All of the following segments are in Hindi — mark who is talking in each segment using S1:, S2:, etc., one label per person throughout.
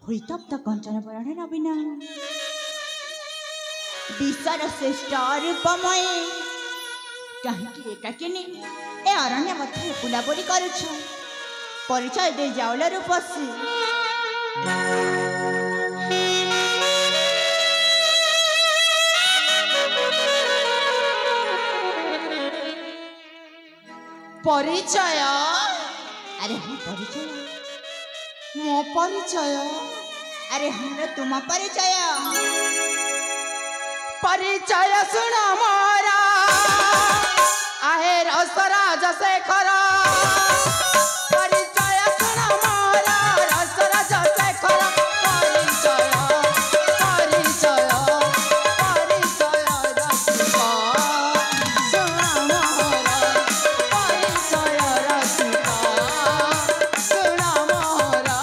S1: ହୋଇତପ୍ତ କଞ୍ଚନ ବରଣ ନବୀନ ବିଶ୍ୱର ଶ୍ରେଷ୍ଠ ରୂପମୟୀ କାହିଁକି ଏକାକିନି ଏ ଅରଣ୍ୟ ମଧ୍ୟରେ ବୁଲାବୁଲି କରୁଛ ପରିଚୟ ଦେଇ ଯାଉଲ ରୂପସୀ
S2: परिचय
S1: अरे हाँ परिचय
S2: मो परिचय
S1: अरे हाँ तुम परिचय
S2: परिचय सुन मोरा आहे रसराज शेखर परिचय सुन मोरा रसराज शेखर परिचय परिचय परिचय रसिका सुन मोरा परिचय रसिका सुन मोरा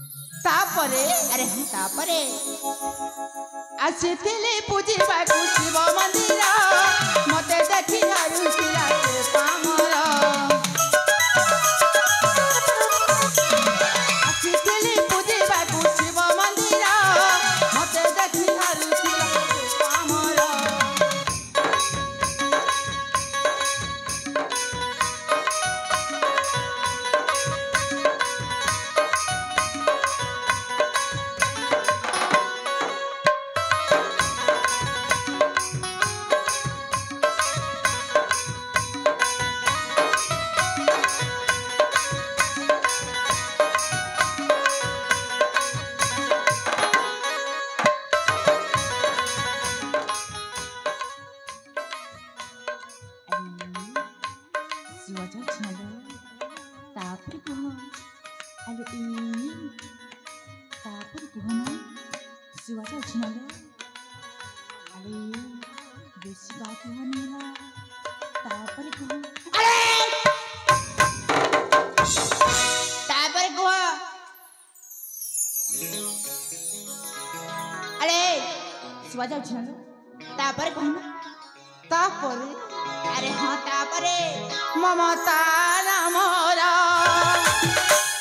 S1: अरे हाँ तापरे
S2: आसिथिली पूजिबाकु शिव मंदिर मते देखि हारुथिला से पामर आसिथिली पूजिबाकु शिव मंदिर मते देखि हारुथिला से पामर
S1: अरे हाँ तापरे
S2: ममता नामरा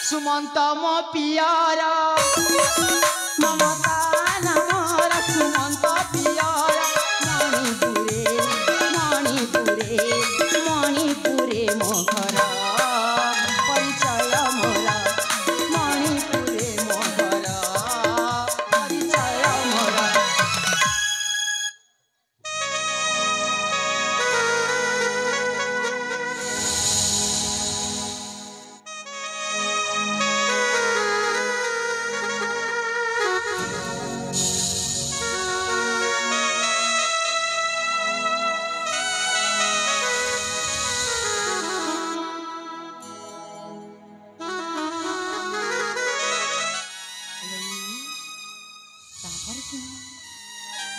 S2: सुमंत मो पियारा ममता नामरा सुमंत पियारा मणिपुरे मणिपुरे मणिपुरे मो घर परिचय मोरा मणिपुरे मो घर परिचय मोरा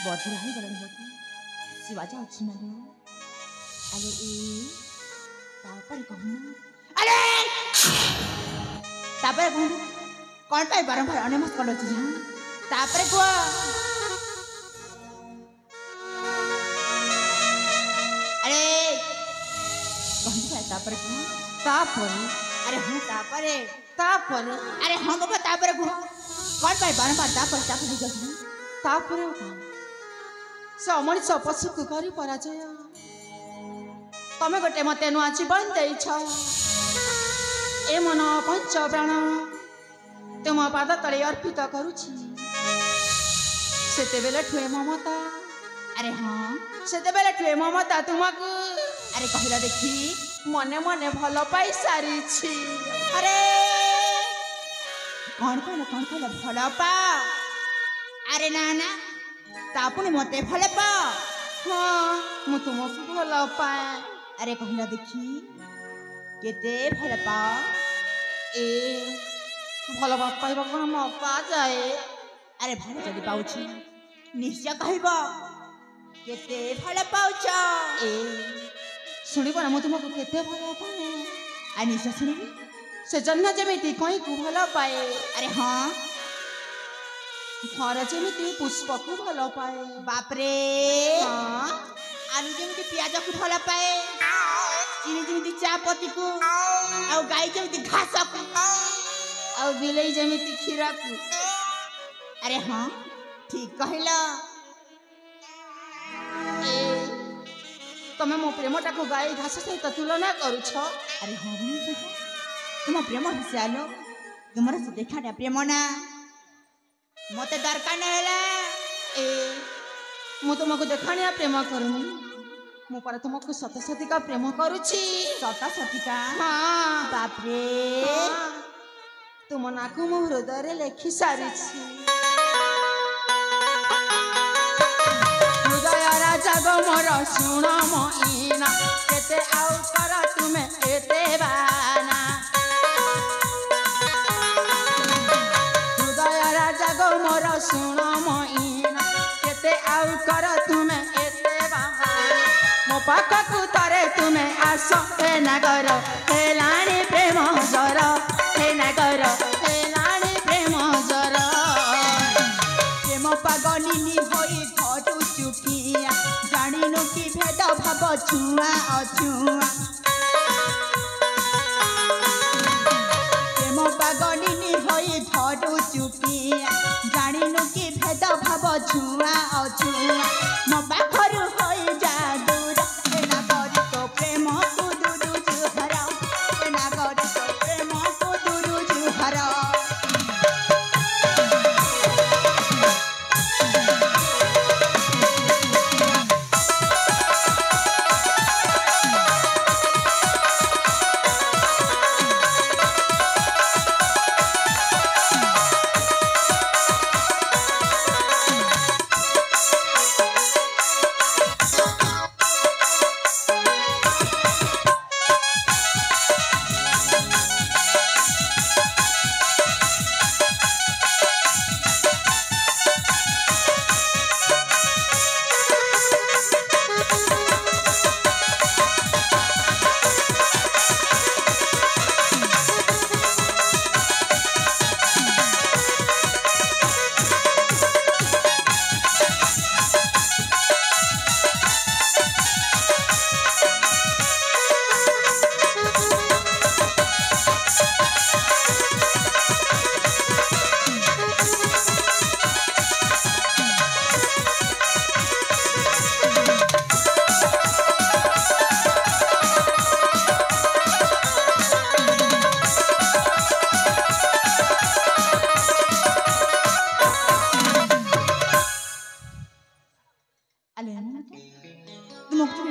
S1: बधुरा ही गलन होती शिवाजा अच्छी ना लो अरे ए तापर कहूना अरे तापर कहूना कौन पाए बारंबार अनेमत कर छी हां तापर को अरे कहूं पाए तापर को
S2: तापर
S1: अरे हां तापरे
S2: तापर
S1: अरे हां बाबा तापर को कौन पाए बारंबार तापर बुझल
S2: तापर से मनीष पशु को करी पराजय तमें गोटे मते नुआ जीवन देछ ए मन पंच प्राण तुम पाद तले अर्पित करुछि सेते बेले ठुए ममता
S1: अरे हाँ
S2: ସେତେବେଳେ ଟୁଏ ମମତା ତୁମକୁ
S1: अरे कहला देखी
S2: ମନେ ମନେ ଭଲ ପାଇ ସାରିଛି।
S1: अरे कौन कहला भल पा अरे ना ना तापुनी मते भल पा
S2: ହଁ ମୁଁ ତୁମକୁ ଭଲ ପାଏ।
S1: अरे कहला देखी केते भल पा
S2: ଏ ଭଲ ପାଇବା କ'ଣ ମପା ଯାଏ?
S1: अरे भल जदि पाउछि निश्चय कहब केते भल पाउछ
S2: ଏ ଶୁଣିବ ନା ମୁଁ ତୁମକୁ କେତେ ଭଲ ପାଏ।
S1: आ निश्चय सुनिबी
S2: ସେ ଜହ୍ନ ଯେମିତି କଇଁକୁ ଭଲ ପାଏ,
S1: अरे हाँ
S2: ଘର ଯେମିତି ପୁଷ୍ପକୁ ଭଲ ପାଏ।
S1: बाप रे
S2: ହଁ
S1: आलू जेमिति पियाज को भल पाए चीनी जेमिति चा पत्ती को आ गाय जेमिति घास को
S2: ଆଉ ବିଲେଇ ଯେମିତି କ୍ଷୀରକୁ।
S1: अरे हाँ ठीक कहला
S2: ଏ ତମେ ମୋ ପ୍ରେମଟାକୁ ଗାଈ ଘାସ ସହିତ ତୁଳନା କରୁଛ।
S1: अरे हाँ बनी बेटा तुम प्रेम हिसालो तुमर से देखाटा प्रेम ना मते दरकार नहला
S2: ଏ ମୁଁ ତୁମକୁ ଦେଖାଣିଆ ପ୍ରେମ କରୁନି, ମୁଁ ପରା ତୁମକୁ ସତ ସତିକା ପ୍ରେମ କରୁଛି।
S1: सता सतिका
S2: ହଁ
S1: बाप रे
S2: ତୁମ ନାକୁ ମୁଁ ହୃଦୟରେ ଲେଖି ସାରିଛି। ହୃଦୟ ରାଜା ଗୋ ମୋର ଶୁଣ ମଇନା କେତେ ଆଉ କର ତୁମେ ଏତେ ବାନା। ହୃଦୟ ରାଜା ଗୋ ମୋର ଶୁଣ ମଇନା କେତେ ଆଉ କର ତୁମେ ଏତେ ବାନା। ମୋ ପାଖକୁ ଥରେ ତୁମେ ଆସ ହେ ନାଗର ହେଲାଣି ପ୍ରେମ ଜର ହେ ନାଗର ହେଲାଣି ପ୍ରେମ ଜର।
S1: प्रेम पागलिनी होई घटू चुकिया जानिनु कि भेद भाव छुआ अछुआ प्रेम पागलिनी होई घटू चुकिया जानिनु कि भेद भाव छुआ अछुआ मो पाखरु होई जा दूर एना करी तो प्रेम को दूर जुहर एना करी तो प्रेम को दूर जुहर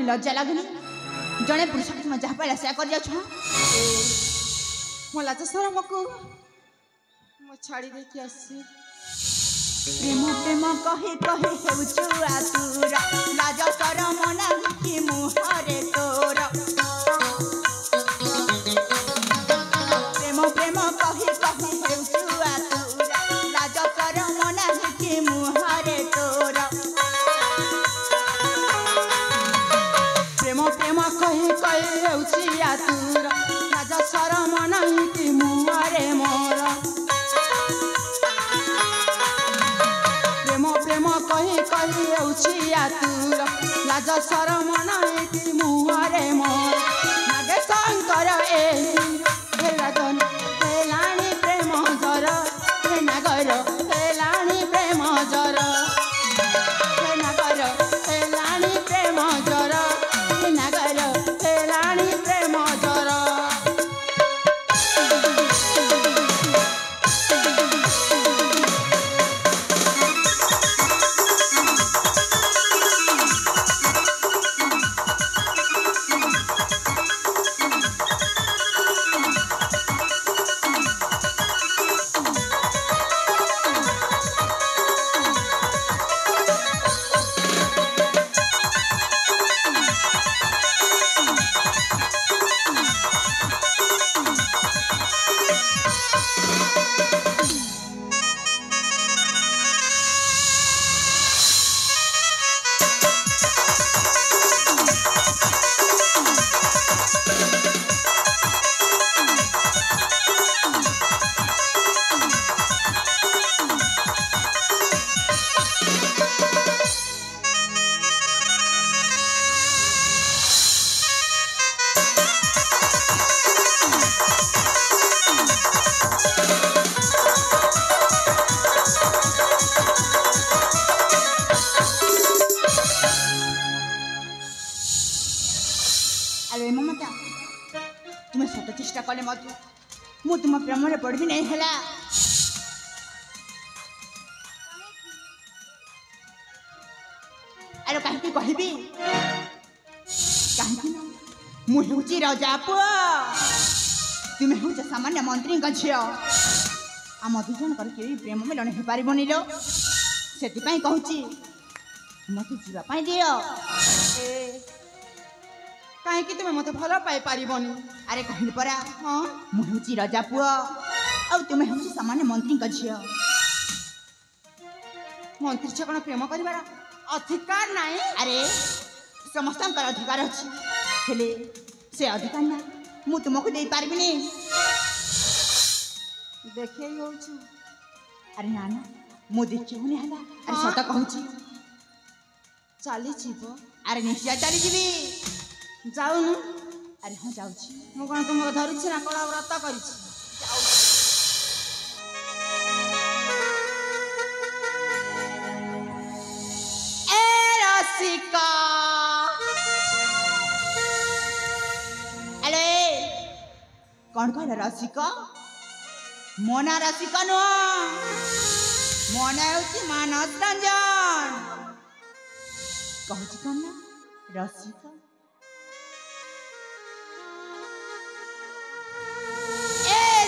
S1: लज्जा लगुनि जड़े पुरुष को तुम जहाँ पाला से कर जाछ
S2: ମୋ ଲାଜ ସରମକୁ ମୁଁ ଛାଡ଼ି ଦେଇକି ଆସିଛି।
S1: प्रेम प्रेम कहे कहे हेउछु आतुर लाज शरम नाही कि मुहरे तोर प्रेम प्रेम कहे कहे हेउछु आतुर लाज शरम नाही कि मुहरे तोर
S2: ପ୍ରେମ ପ୍ରେମ କହି କହି ହେଉଛି ଆତୁର ଲାଜ ସରମ ନାହିଁ କି ମୁହଁରେ ମୋର। ପ୍ରେମ ପ୍ରେମ କହି କହି ହେଉଛି ଆତୁର ଲାଜ ସରମ ନାହିଁ କି ମୁହଁରେ ମୋର। ନାଗେ ଶଙ୍କର ଏ ରାଜନ ହେଲାଣି ପ୍ରେମ ଜର ହେ ନାଗର ହେଲାଣି ପ୍ରେମ ଜର ହେ ନାଗର ହେଲାଣି ପ୍ରେମ ଜର ହେ ନାଗର ହେଲାଣି ପ୍ରେମ ଜର।
S1: ଆରେ ମମତା ତୁମେ ସତ ଚେଷ୍ଟା କଲେ ମଧ୍ୟ ମୁଁ ତୁମ ପ୍ରେମରେ ପଡ଼ିବି ନାହିଁ ହେଲା। ଆରେ କାହିଁକି କହିବି କାହିଁକି ନା ମୁଁ ହେଉଛି ରଜା ପୁଅ ତୁମେ ହେଉଛ ସାମାନ୍ୟ ମନ୍ତ୍ରୀଙ୍କ ଝିଅ ଆମ ଦୁଇ ଜଣଙ୍କର କେହି ପ୍ରେମ ମିଳନ ହେଇପାରିବନି ଲୋ ସେଥିପାଇଁ କହୁଛି ମୋତେ ଯିବା ପାଇଁ ଦିଅ।
S2: କାହିଁକି ତୁମେ ମୋତେ ଭଲ ପାଇପାରିବନି?
S1: ଆରେ କହିଲି ପରା
S2: ହଁ
S1: ମୁଁ ହେଉଛି ରଜା ପୁଅ ଆଉ ତୁମେ ହେଉଛି ସାମାନ୍ୟ ମନ୍ତ୍ରୀଙ୍କ ଝିଅ।
S2: ମନ୍ତ୍ରୀ ଝିଅ କ'ଣ ପ୍ରେମ କରିବାର ଅଧିକାର ନାହିଁ?
S1: ଆରେ ସମସ୍ତଙ୍କର ଅଧିକାର ଅଛି ହେଲେ ସେ ଅଧିକାର ନା ମୁଁ ତୁମକୁ ଦେଇପାରିବିନି।
S2: ଦେଖେଇ ହେଉଛୁ।
S1: ଆରେ ନା ନା ମୁଁ ଦେଖିବୁନି ହେଲା। ଆରେ ସତ କହୁଛି
S2: ଚାଲିଯିବ।
S1: ଆରେ ନିଶ୍ଚୟ ଚାଲିଯିବି।
S2: ଯାଉନୁ।
S1: ଆରେ ହଁ ଯାଉଛି।
S2: ମୁଁ କ'ଣ ତୁମକୁ ଧରୁଛି ନା କଳା ବ୍ରତ କରିଛି?
S1: ଏ ରସିକା ଆରେ କ'ଣ କହିଲ ରସିକା? ମୋ ନାଁ ରସିକା ନୁହଁ ମୋ ନାଁ ହେଉଛି ମାନସ ରଞ୍ଜନ। କହୁଛି କ'ଣ ନା ରସିକା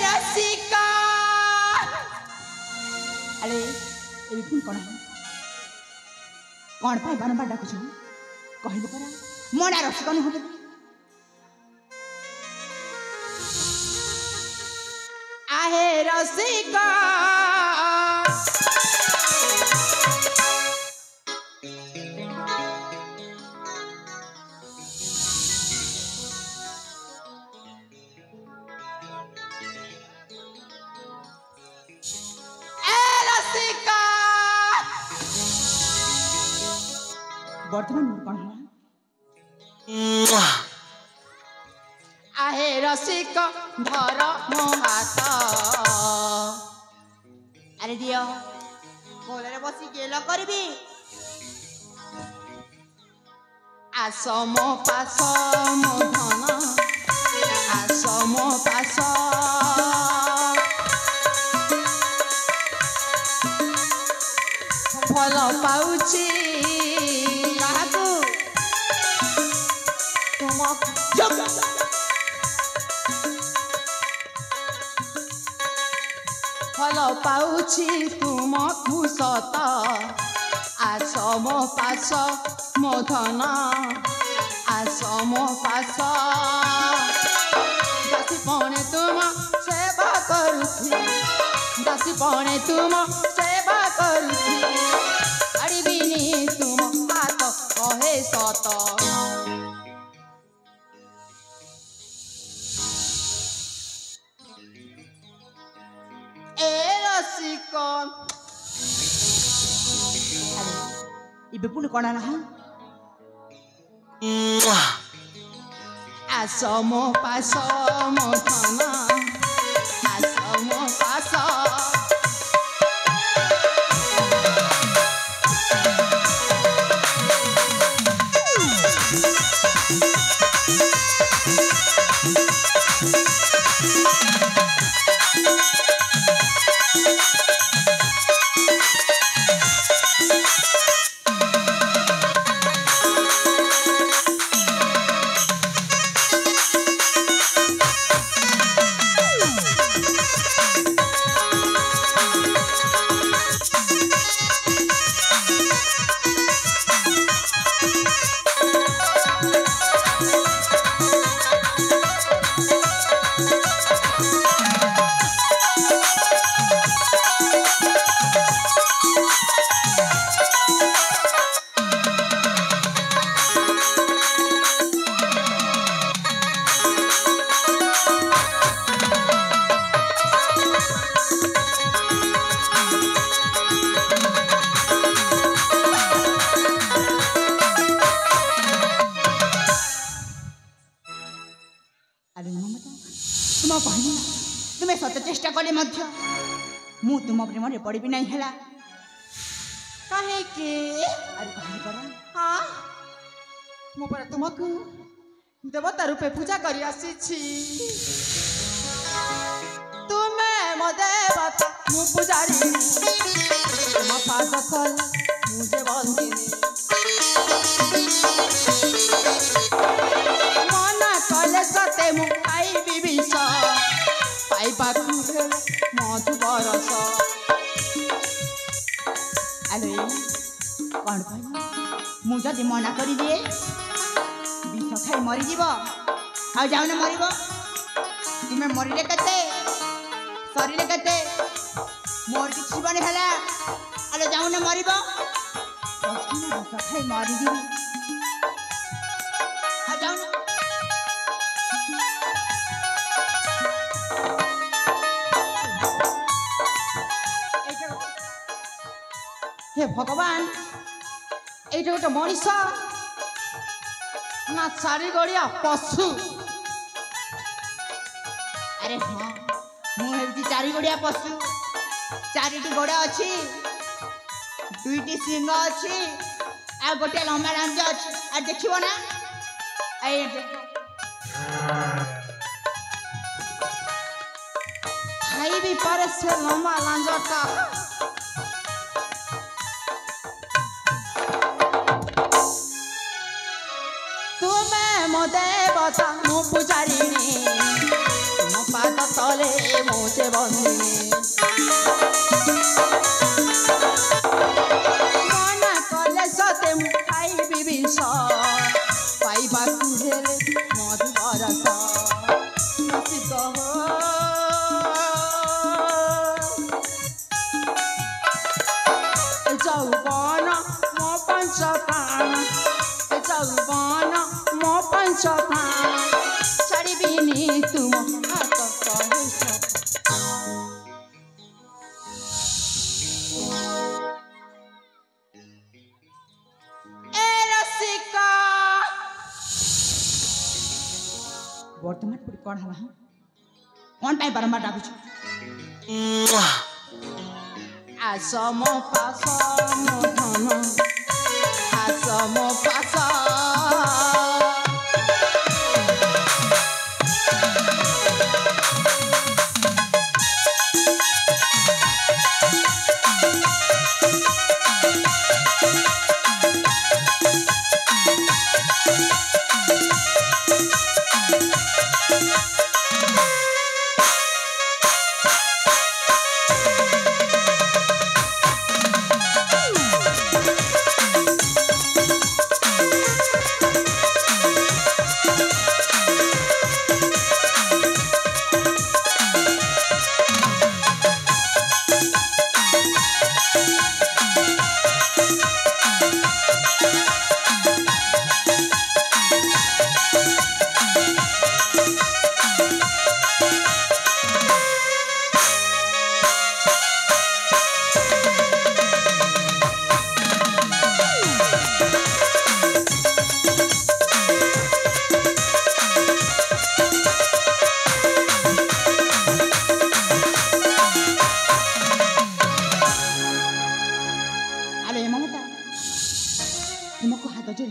S1: ରସିକା। ଆରେ ଏଇ ପୁଣି କ'ଣ କ'ଣ ପାଇଁ ବାରମ୍ବାର ଡାକୁଛୁ? କହିଲୁ ପରା ମୋ ନାଁ ରସିକା ନୁହଁ ବୋଲି।
S2: ଆହେ ରସିକା
S1: ବର୍ତ୍ତମାନ କ'ଣ ହେଲା?
S2: ଆହେ ରସିକ ଧର ମୋ ହାତ।
S1: ଆରେ ଦିଅ କୋଳରେ ବସି ଗେଲ କରିବି।
S2: ଆସ ମୋ ପାଶ ମୋ ଧନ ଆସ ମୋ ପାଶ ଭଲ ପାଉଛି
S1: କାହାକୁ?
S2: ତୁମକୁ। ଭଲ ପାଉଛି ତୁମକୁ ସତ ଆସ ମୋ ପାଶ ମୋ ଧନ ଆସ ମୋ ପାଶ ଦାସୀ ପଣେ ତୁମ ସେବା କରୁଛି ଦାସୀ ପଣେ ତୁମ ସେବା କରୁଛି ଛାଡ଼ିବିନି ତୁମ ହାତ କହେ ସତ।
S1: ଏବେ ପୁଣି କ'ଣ ହେଲା?
S2: ଆସ ମୋ ପାଶ ମୋ ଧନ ଆସ ମୋ ପାଶ
S1: ତୁମେ ସତ ଚେଷ୍ଟା କଲେ ମଧ୍ୟ ମୁଁ ତୁମ ପ୍ରେମରେ ପଡ଼ିବି ନାହିଁ ହେଲା।
S2: କାହିଁକି?
S1: ଆରେ କହିଲି ପରା
S2: ହଁ ମୁଁ ପରା ତୁମକୁ देवता रूपे पूजा करी आसीछि तुमे मो देवता मु पूजारी मो पाद तले मुझे बंदिनी मना कले सते मु खाइबी विष पाइबाकु मधु बरस आलो कौन कह मुझे मना कर दिए विष खाई मरीज आ जाऊन मर तुम्हें मरले के सरिले के मोर किसी बने है आलो जाऊन मर विष खाई मरीज आ जाऊन हे भगवान এইটা গোটে মଣିষ না চারি গড়িয়া পশু
S1: अरे हाँ मुझे चारि गोड़िया पशु चारिटी गोड़ अच्छी दुईटी सिंह अच्छी आ गोटे लंबा लांज अच्छी आ देखिब ना
S2: खाई भी पारे से लंबा लांजटा मो देवता मो पूजारिणी मो पाद तले मुझे बंदिनी मना कले सते मु खाइबी विष पाइबाकु हेले मधु बरस शीत हो जौवन मो पंच प्राण जौवन मो पंच प्राण छाड़बीनी तुम हाथ कहे ए रसिका
S1: वर्तमान पुरी कौन हला कौन पाई बारंबार डाकुछ
S2: आस मो पास मो धन आस मो पास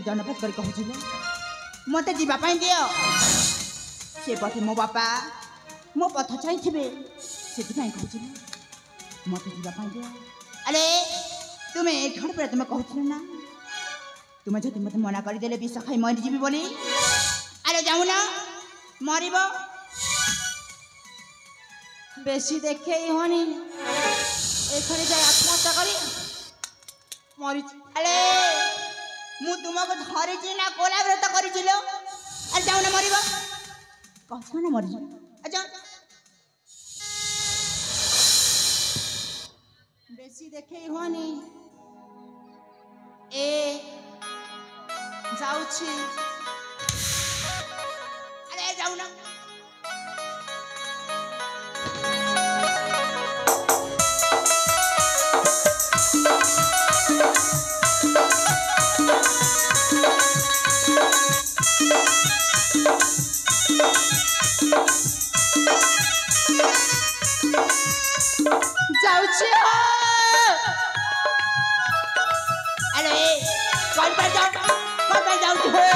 S1: धन्यवाद कर कहूँ मत जावाई दियो से पथे मो बापा मो पथ चाहिए से कहूँ मत जावाई दियो अरे तुम्हें ठंड पे तुम्हें कहूँ ना तुम्हें जो मत मना करदे विष खाई मरीजी बोली अरे जाऊन मर
S2: बेसी देखे हनी एखने जाए आत्महत्या करी मरी
S1: अरे मु तुमको धरी ना कोला व्रत कर जाऊन मर कह ना मरी अच्छा
S2: बेसी देखे हनी ए जाऊछी
S1: अरे जाऊन
S2: जाऊची
S1: अरे कौन पे जाऊँ है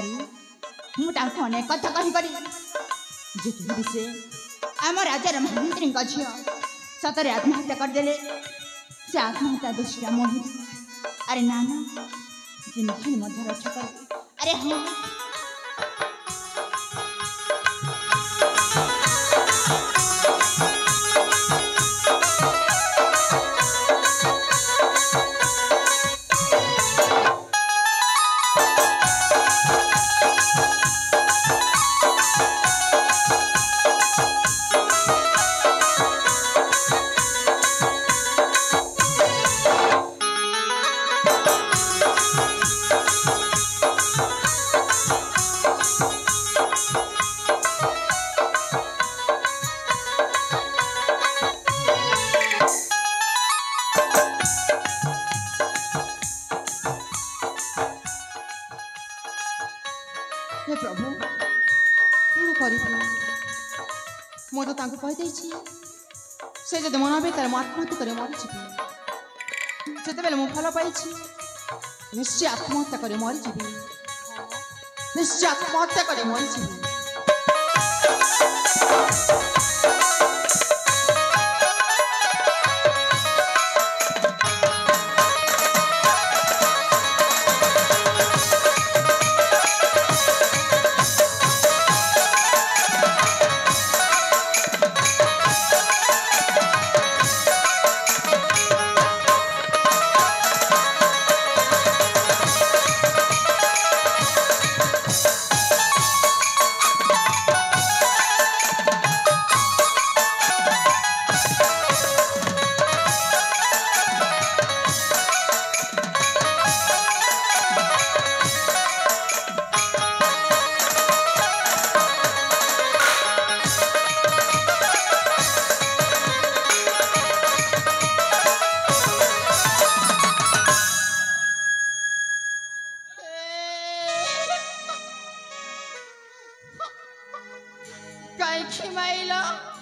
S1: अरे मु तांको अनेक कथा कही करी जितने से आम राजार मंत्री झी सतरे आत्महत्या करदे से आत्महत्या दुष्टा मोहित अरे ना ना जिम्मेदारी मध्य रक्षा कर अरे हाँ
S2: हे प्रभु कौन कर मु तो कहीदे से जब मन भी तार आत्महत्या कर मरीजी से मु भल पाई निश्चय आत्महत्या कर मरीजी निश्चय आत्महत्या कर मरीजी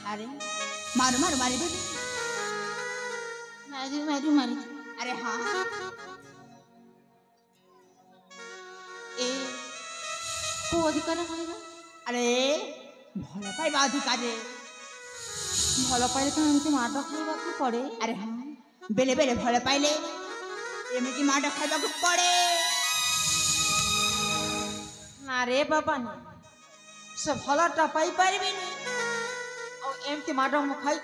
S2: अरे मारू मारू मारी दे मारी मारी मारी अरे हाँ ए को अधिकार अरे भल पाइबा अधिकार भल पाइले तो एमती माड खाइबा पड़े अरे हाँ बेले बेले भल पाइले एमती माड खाइबा पड़े ना रे बाबा ना से भलटा पाई पारिबिनी एमती माड मु खाई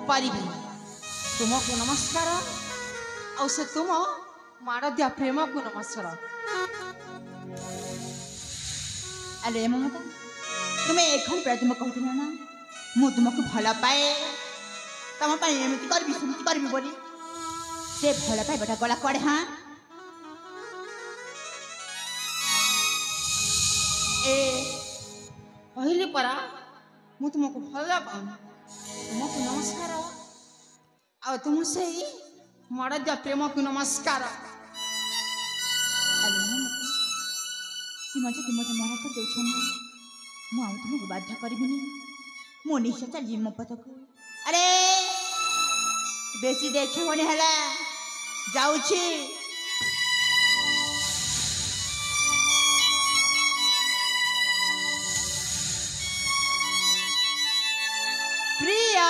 S2: पारि तुमको नमस्कार आ से तुम माड़ दिया प्रेम को नमस्कार अरे ममता तुम्हें एखन पे तुम कहते ना मु तुमको भल पाए तुम एमती करबी सेमती करबी बोली से भल पाए बेटा गला कड़े हाँ ए कहली परा मु तुमको भल पाऊँ तुमको नमस्कार आ तुम से माड़ दिया प्रेम को नमस्कार तुम जब मत मना कर दे मुझे तुमको बाध्य करी मो निश्चय चल मो पथ को अरे बेसी देखे होने हला जाऊची प्रिया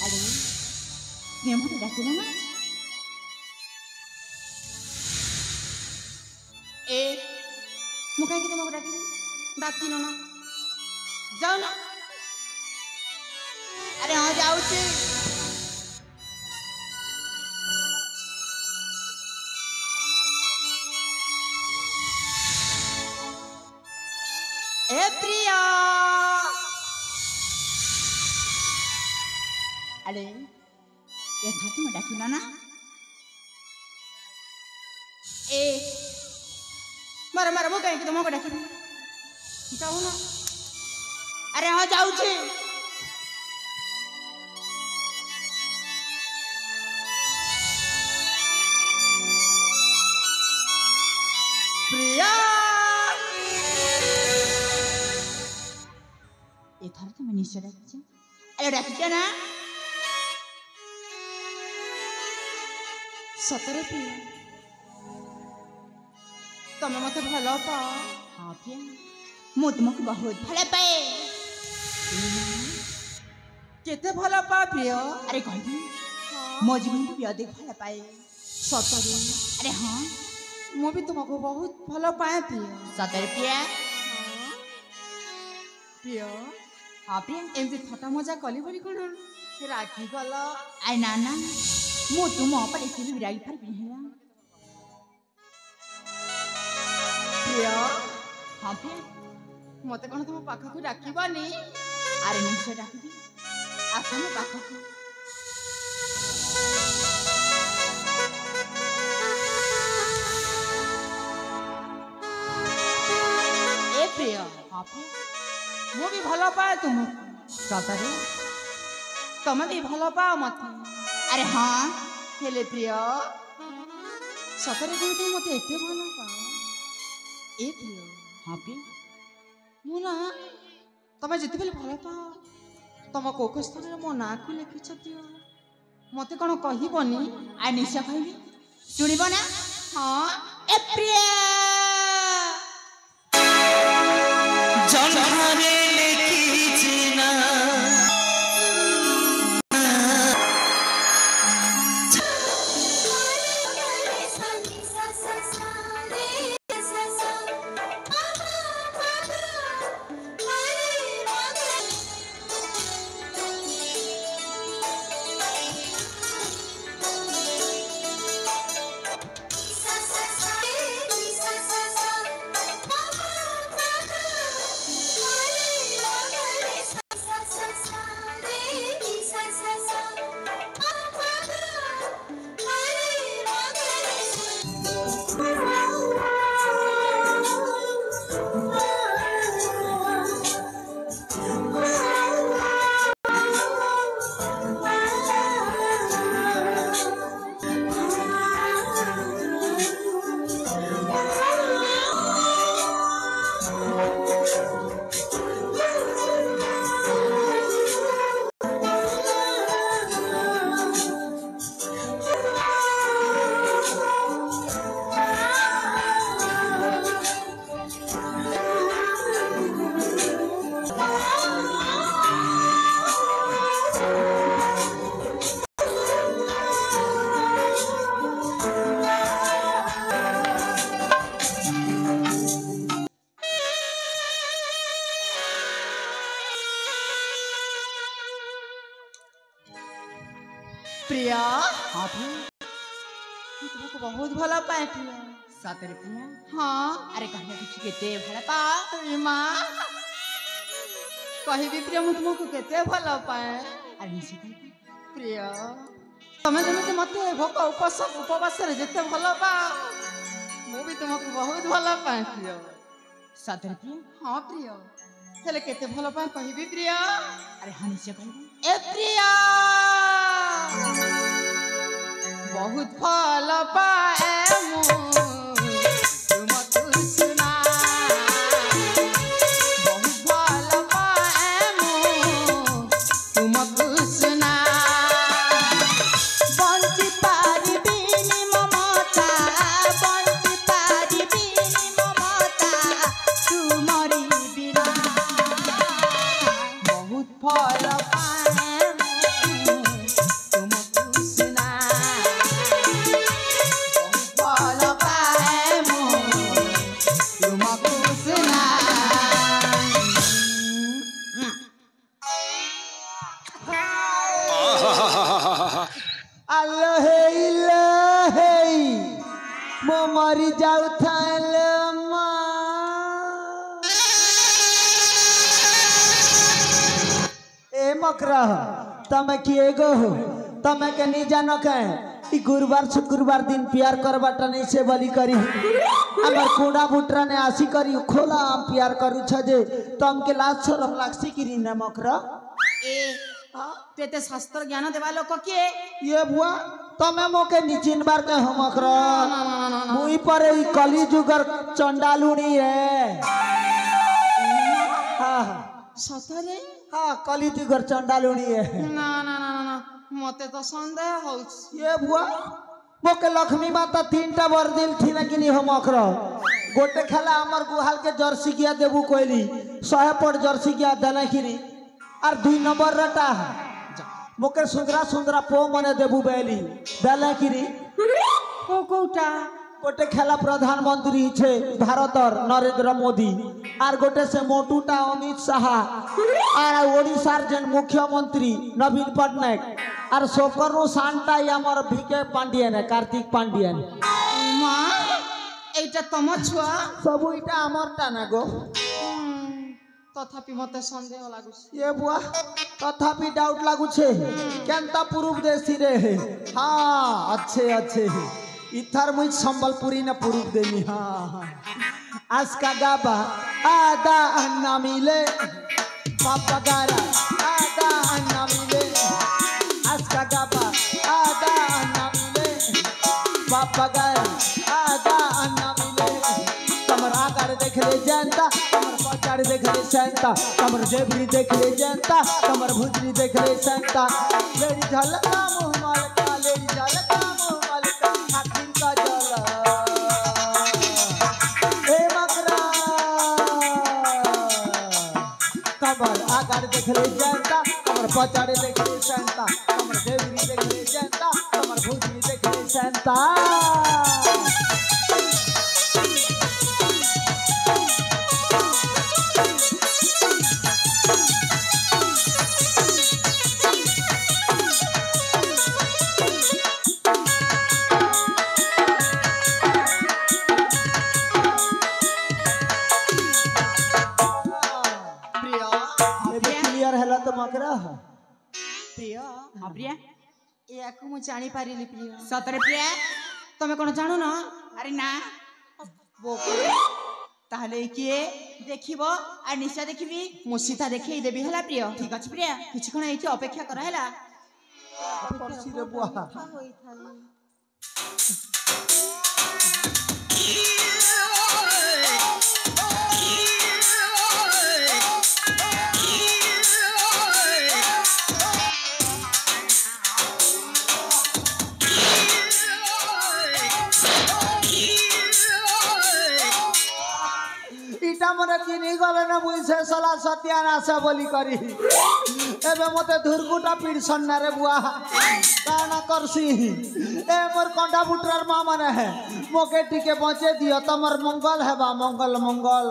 S2: अरे प्रिया मत डाकिल ना ए मु कहीं तुमको डाकिल ना जाओ ना अरे हाँ जाऊची ए प्रिया अरे ये था तुम डाकिल ना ए मार मार मु कहीं तुमको डाकिल जाऊ ना अरे हाँ जाऊची प्रिया एथार तुम निश्चय डाकिछ अरे डाकिछ ना सतरे प्रिय तमे मते भल पा
S1: हाँ प्रिया मु तुमको बहुत भल पाए
S2: केते भल पा प्रिय
S1: अरे कहबी मो जीवन को भी अधिक भल पाए
S2: सतरे
S1: अरे हाँ
S2: मु भी तुमको बहुत भल पाए प्रिय
S1: सतरे प्रिया
S2: प्रिय
S1: हाँ प्रिया
S2: एमती थटा मजा कली बोली कोन राखी गल
S1: आई ना ना मु तुम पर एसे भी रागी फर भी है
S2: प्रिय
S1: हाँ प्रिया
S2: मते कोन तुम पाखा को राखीबानी
S1: अरे निश्चय डाकिबी आस मो पाखक
S2: ए प्रिय
S1: हाँ प्रिया
S2: मु भी भल पाए तुम
S1: सतरे
S2: तमे भी भल पाओ मते
S1: अरे हाँ
S2: हेले प्रिय सतरे तुम मते एते भल पाओ ए प्रिय
S1: हाँ प्रिया
S2: मु ना तमे जिते बेले भल पाओ तम कोक स्थल मो ना को लिखिछ प्रिय मते कोन कहिबनी
S1: आई निश्चय कहबी सुनिब ना
S2: हां
S1: ए प्रिया
S3: जन्मरे लिखिछि ना
S2: प्रिय
S1: हाँ प्रिया
S2: तुमको बहुत भल पाए प्रिय
S1: सतरे प्रिया
S2: हाँ
S1: अरे कहले कुछ केते भल पा
S2: रीमा कहबी प्रिय मु तुमको केते भल पाए
S1: अरे निश्चय कहबी
S2: प्रिय तमे जमिते मते भोक उपवास रे जेते भल पा मु भी तुमको बहुत भल पाए प्रिय
S1: सतरे प्रिया
S2: हाँ प्रिय हेले केते भल पाए कहबी प्रिय
S1: अरे हाँ निश्चय कहबी
S2: ए प्रिय बहुत फल पाए मु तुमको सुना बहुत फल पाए मु तुमको सुना
S1: बंची पारिबिनी ममता बंची पारिबिनी ममता तुमरी बिना
S2: बहुत फल पाए मु तुमको सुना बहुत फल पाए मु तुमको सुना
S4: अल्लाहे इलाहे मो मरी जाऊ थाले ए मकरह तमे किए गो हो तमे के नहीं जानो के ई गुरुवार शुक्रवार दिन प्यार करबाटा नहीं से बली करी हमर कोड़ा बुटरा ने आसी करी खोला हम प्यार करू छ जे तम के लाज शरम लागसी कि री ना मकरह
S2: ए तू एते शास्त्र ज्ञान देवा लोक किए
S4: ये बुआ तमे मोके निचिन बार के हमक र मुई पर ई कली जुगर चंडालुनी है हां
S2: सतरे
S4: हां कली जुगर चंडालुनी है
S2: ना ना ना ना मते तो संदेह होउछ
S4: ये बुआ मोके लक्ष्मी माता 3टा बर दिल थी ना कि हम अखर गोटे खेला आमर गुहाल के जर्सी किया देबू कोइली 100 पट जर्सी किया देना खिरी और 2 नंबर रटा मोके सुंदरा सुंदरा पो मने देबू बेली देला खिरी
S2: कोटा
S4: गोटे खेला प्रधानमंत्री छे भारतर नरेंद्र मोदी और गोटे से मोटूटा अमित शाह और ओडिशार जेन मुख्यमंत्री नवीन पटनायक और सोकरु शांता आमर भिके पांडियन कार्तिक पांडियन
S2: माँ এইটা তোমার ছুয়া
S4: सब इटा आमर टा ना गो
S2: তথাপি মতে সন্দেহ লাগুছে
S4: ये बुआ तथापि डाउट लागू छे केनता पुरुष देसी रे हाँ अच्छे अच्छे इथर मुझ संबलपुरी न पुरुष देनी हाँ आज का गाबा आदा अन्ना मिले पापा गारा आदा अन्ना मिले आज का गाबा आदा अन्ना मिले पापा गारा आदा अन्ना मिले कमर आकार देख ले जनता कमर पचाड़ देख ले संता कमर जेबरी देख ले जनता कमर भुजरी देख ले संता लेडी झलका मुंह मालका लेडी झलका मुंह मालका आखिर का जला ए मकरा कमर आकार देख ले जनता कमर पचाड़ देख ले संता कमर जेबरी देख ले जनता कमर भुजरी देख ले संता
S2: প্রিয় প্রিয়া ইয়াকু মু জানি পারিলি প্রিয় সতরে প্রিয়া তুমি কোন জানো না
S1: আরে না
S2: তাহলে কিয়ে দেখিব আর নিশ্চয় দেখিবি মু সিধা দেখেই দেবি হেলা প্রিয়
S1: ঠিক আছে প্রিয়া
S2: কিছুক্ষণ এইটি অপেক্ষা করা হেলা
S4: मने किनी गले न मुई से सला सत्यानाश बोली करी एबे मते धुरकुटा पिड़सन ना रे बुआ काना करसी ए मोर कंडा बुटरार मां माने है मोके टिके बचे दियो तमर मंगल हेबा मंगल मंगल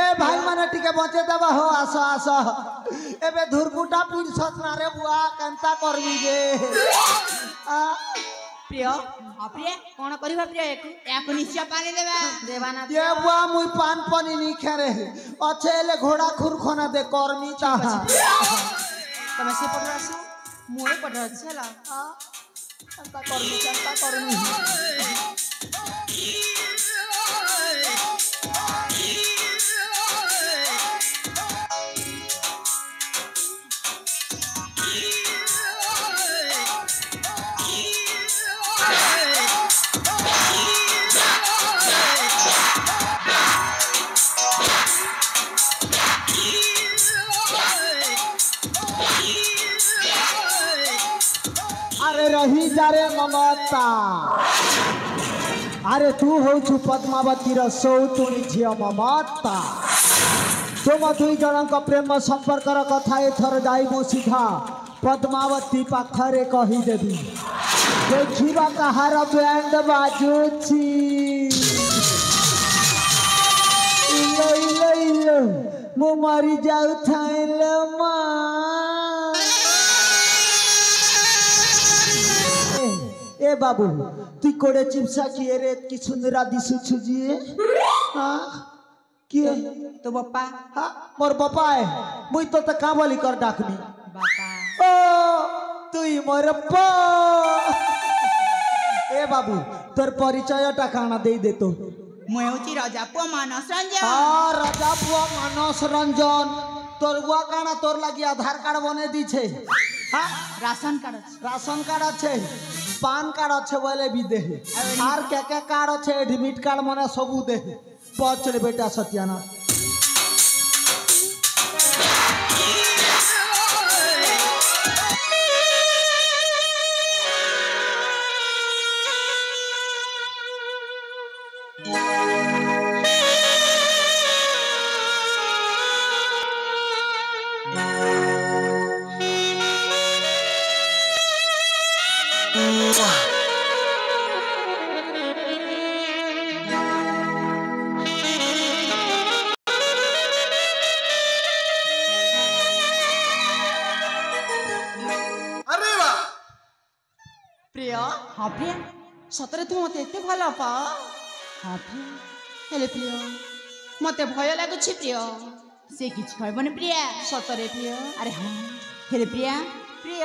S4: ए भाई माने टिके बचे देबा हो आसो आसो एबे धुरकुटा पिड़सन ना रे बुआ केनता करबी जे
S1: प्रिय प्रिय कौन करबा प्रिय एको निश्चय पानी देबा
S2: देवाना
S4: ये बुआ मुई पान पानी नहीं खेरे अच्छे ले घोड़ा खुरखोना दे कर्मी चाहा
S2: तमे से पड़ रहा मुए पड़ रहा चला
S4: अंता कर्मी अरे रही जा रे ममता अरे तू हो पद्मावती रौतुणी झी ममता तुम दुई जन प्रेम संपर्क कथा एथर जाइबू सीधा पद्मावती पाखरे कहीदेवी देखा कहार बैंड बाजुची इलो इलो इलो मु मरी जाऊ थाइले मां ए बाबू तु कोड़े चिप्सा किए रे कि सुंदरा दिसु छुजिए हां किए
S2: तो बापा
S4: हां मोर बापा है मुई तो त काबली कर डाकनी
S2: बापा
S4: ओ तुई मोर पा ए बाबू तोर परिचय टा काना दे दे तो
S1: मुई होची राजापुआ मानस रंजन
S4: हां राजापुआ मानस रंजन तोर बुआ काना तोर लागि आधार कार्ड बने दी छे हां राशन कार्ड अच्छे पान कार्ड अच्छे बोले भी दे आर क्या कार्ड अच्छे एडमिट कार्ड मने सबू दे पहुंच रे बेटा सत्याना
S1: हाँ प्रिया
S2: सतरे तू मते एते भल पा
S1: हाँ प्रिया
S2: हेले प्रिय मते भय लागुछि प्रिय
S1: से किछ कहबने प्रिया
S2: सतरे प्रिय
S1: अरे हाँ हेरे प्रिया
S2: प्रिय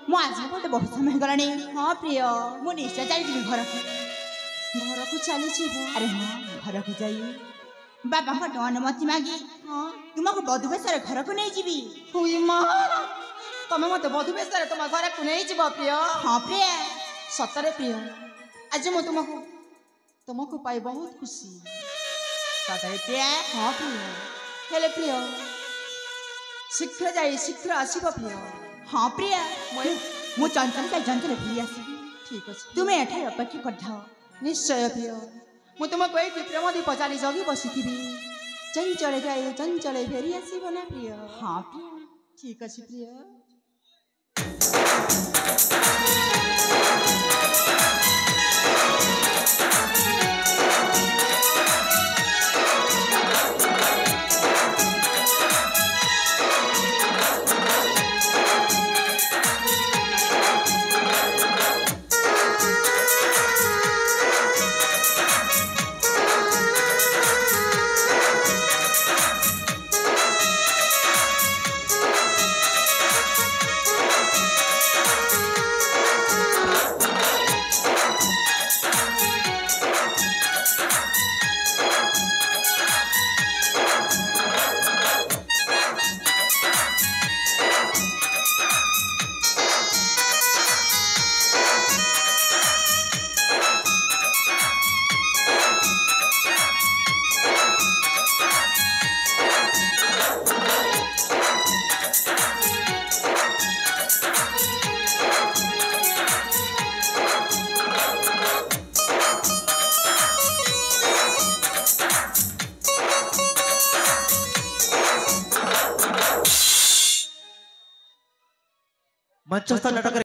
S1: मु आज बोलते बहुत समय गलानी
S2: हाँ प्रिय
S1: मु निश्चय चली घर
S2: घरकू चली जीव
S1: अरे हाँ घर को जाई बाबा को अनुमति मागी
S2: हाँ
S1: तुमको बधु बेसरे घर को नहीं जीवी
S2: हुई माँ तमे मते बधु बेसरे तुम घर को नहीं जीव प्रिय
S1: हाँ प्रिया
S2: सतरे प्रिय आज मु तुमको पाई बहुत खुशी
S1: सतरे प्रिया
S2: हाँ प्रिय हेले प्रिय शीघ्र जाई शीघ्र आसीब प्रिय
S1: हाँ प्रिया मु चंचल का चंचल फिर आसीबी
S2: ठीक अच्छे
S1: तुम्हें एठाई अपेक्षा करथाओ
S2: निश्चय प्रिय मु तुमको ये प्रेम दी पचारी जगी बसी चंचल जाए चंचल फेरी आसीब ना प्रिय
S1: हाँ प्रिया
S2: ठीक अच्छे प्रिय
S3: मंचस्थ नाटक